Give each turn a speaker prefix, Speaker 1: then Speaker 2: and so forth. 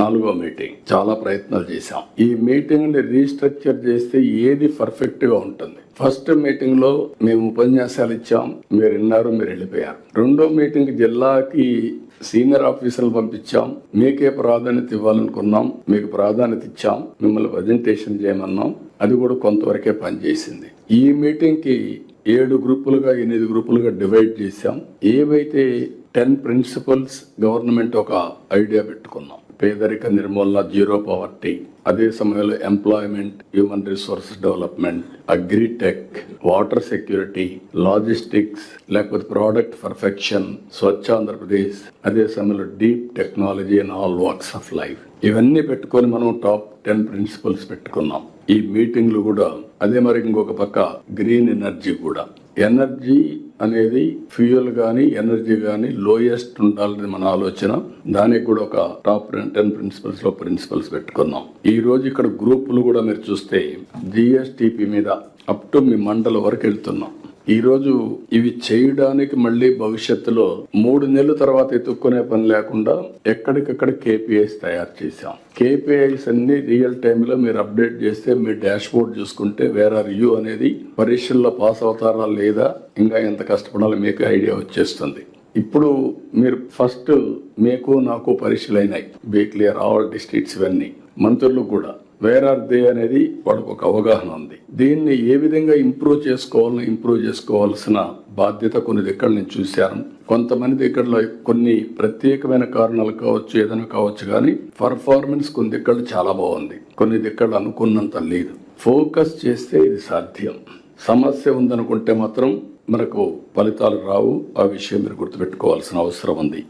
Speaker 1: 4వ మీటింగ్. చాలా ప్రయత్నాలు చేశాం. ఈ మీటింగ్ ని రీస్ట్రక్చర్ చేస్తే ఏది పర్ఫెక్ట్ గా ఉంటుంది. ఫస్ట్ మీటింగ్ లో మేము ఉపన్యాసాలు ఇచ్చాం, మీరు విన్నారు, మీరు వెళ్ళిపోయారు. రెండో మీటింగ్ జిల్లాకి సీనియర్ ఆఫీసర్లు పంపించాం, మీకే ప్రాధాన్యత ఇవ్వాలనుకున్నాం, మీకు ప్రాధాన్యత ఇచ్చాం, మిమ్మల్ని ప్రజెంటేషన్ చేయమన్నాం, అది కూడా కొంతవరకే పనిచేసింది. ఈ మీటింగ్ కి 7 గ్రూపులుగా 8 గ్రూపులుగా డివైడ్ చేశాం. ఏవైతే 10 ప్రిన్సిపల్స్ గవర్నమెంట్ ఒక ఐడియా పెట్టుకున్నాం. పేదరిక నిర్మూలన, జీరో పవర్టీ, అదే సమయంలో employment, human resources development, agritech, water security, logistics, లేకపోతే ప్రోడక్ట్ పర్ఫెక్షన్, స్వచ్ఛ ఆంధ్రప్రదేశ్, అదే సమయంలో deep technology and all walks of life. ఇవన్నీ పెట్టుకొని మనం టాప్ 10 ప్రిన్సిపల్స్ పెట్టుకున్నాం. ఈ మీటింగ్లు కూడా అదే. మరి ఇంకొక పక్క గ్రీన్ ఎనర్జీ కూడా. ఎనర్జీ అనేది ఫ్యూయల్ గానీ ఎనర్జీ గానీ లోయెస్ట్ ఉండాలని మన ఆలోచన. దానికి కూడా ఒక టాప్ 10 ప్రిన్సిపల్స్ లో ప్రిన్సిపల్స్ పెట్టుకున్నాం. ఈ రోజు ఇక్కడ గ్రూపులు కూడా మీరు చూస్తే జిఎస్టిపి మీద అప్ టు మీ మండలం వరకు వెళ్తున్నాం. ఈ రోజు ఇవి చేయడానికి మళ్ళీ భవిష్యత్తులో 3 నెలల తర్వాత ఎత్తుక్కునే పని లేకుండా ఎక్కడికక్కడ కేపీఐస్ తయారు చేశాం. కేపీఐస్ అన్ని రియల్ టైంలో మీరు అప్డేట్ చేస్తే మీ డాష్ బోర్డ్ చూసుకుంటే వేర్ ఆర్ యూ అనేది, పరీక్షల్లో పాస్ అవుతారా లేదా, ఇంకా ఎంత కష్టపడాలో మీకు ఐడియా వచ్చేస్తుంది. ఇప్పుడు మీరు ఫస్ట్ మీకు నాకు పరీక్షలు అయినాయి, బీ క్లియర్ ఆల్ డిస్ట్రిక్ట్స్, ఇవన్నీ మంత్రులు కూడా వేర్ ఆర్ దే అనేది వాళ్ళకు ఒక అవగాహన ఉంది. దీన్ని ఏ విధంగా ఇంప్రూవ్ చేసుకోవాల్సిన బాధ్యత కొన్ని దగ్గర నేను చూశాను. కొంతమంది దగ్గరలో కొన్ని ప్రత్యేకమైన కారణాలు కావచ్చు, ఏదైనా కావచ్చు, కానీ పర్ఫార్మెన్స్ కొన్ని దగ్గర చాలా బాగుంది, కొన్ని దగ్గర అనుకున్నంత లేదు. ఫోకస్ చేస్తే ఇది సాధ్యం. సమస్య ఉందనుకుంటే మాత్రం మనకు ఫలితాలు రావు. ఆ విషయం మీరు గుర్తుపెట్టుకోవాల్సిన అవసరం ఉంది.